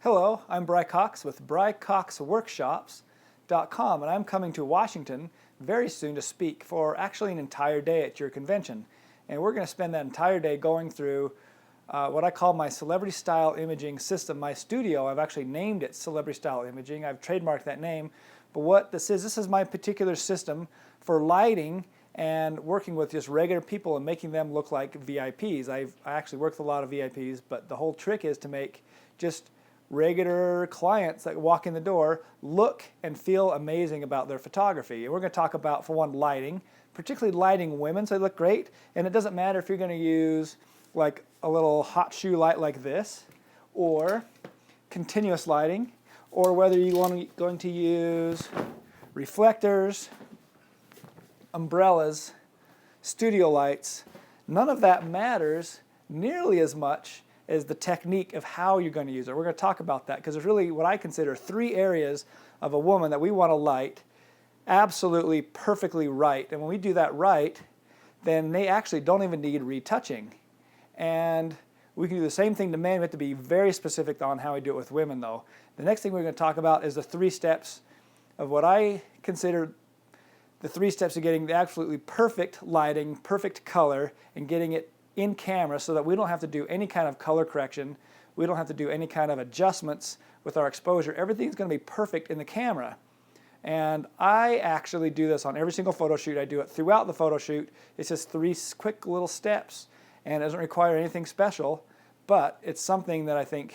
Hello, I'm Bry Cox with BryCoxWorkshops.com, and I'm coming to Washington very soon to speak for actually an entire day at your convention. And we're going to spend that entire day going through what I call my celebrity style imaging system. My studio, I've actually named it Celebrity Style Imaging. I've trademarked that name. But what this is my particular system for lighting and working with just regular people and making them look like VIPs. I actually work with a lot of VIPs, but the whole trick is to make just regular clients that walk in the door look and feel amazing about their photography. And we're going to talk about, for one, lighting, particularly lighting women so they look great. And it doesn't matter if you're going to use like a little hot shoe light like this, or continuous lighting, or whether you going to use reflectors, umbrellas, studio lights. None of that matters nearly as much is the technique of how you're going to use it. We're going to talk about that because there's really what I consider three areas of a woman that we want to light absolutely perfectly right. And when we do that right, then they actually don't even need retouching. And we can do the same thing to men. We have to be very specific on how we do it with women, though. The next thing we're going to talk about is the 3 steps of what I consider the 3 steps of getting the absolutely perfect lighting, perfect color, and getting it in camera so that we don't have to do any kind of color correction. We don't have to do any kind of adjustments with our exposure. Everything's going to be perfect in the camera. And I actually do this on every single photo shoot. I do it throughout the photo shoot. It's just 3 quick little steps, and it doesn't require anything special, but it's something that I think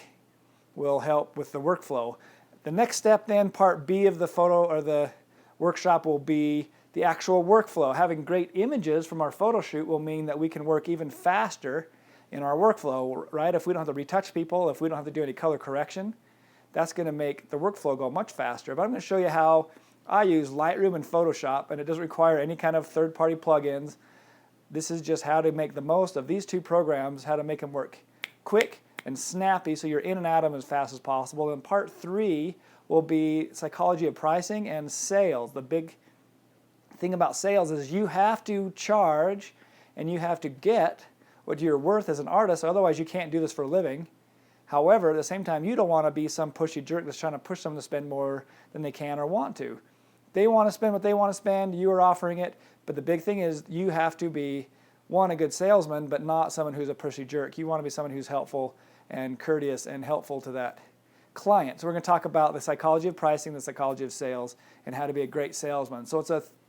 will help with the workflow. The next step then, part B of the photo or the workshop, will be the actual workflow. Having great images from our photo shoot will mean that we can work even faster in our workflow, right? If we don't have to retouch people, if we don't have to do any color correction, that's going to make the workflow go much faster. But I'm going to show you how I use Lightroom and Photoshop, and it doesn't require any kind of third-party plugins. This is just how to make the most of these 2 programs, how to make them work quick and snappy so you're in and out of them as fast as possible. And part 3 will be psychology of pricing and sales. The big thing about sales is you have to charge and you have to get what you're worth as an artist, otherwise you can't do this for a living. However, at the same time, you don't want to be some pushy jerk that's trying to push them to spend more than they can or want to. They want to spend what they want to spend, you are offering it, but the big thing is you have to be, one, a good salesman, but not someone who's a pushy jerk. You want to be someone who's helpful and courteous and helpful to that client. So we're going to talk about the psychology of pricing, the psychology of sales, and how to be a great salesman. So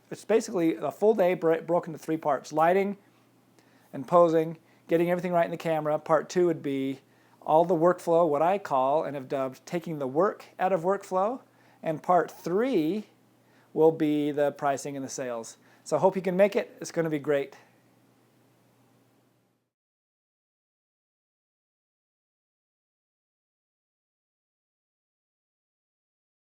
it's basically a full day broken into 3 parts: lighting and posing, getting everything right in the camera. Part 2 would be all the workflow, what I call and have dubbed taking the work out of workflow. And part 3 will be the pricing and the sales. So I hope you can make it. It's going to be great.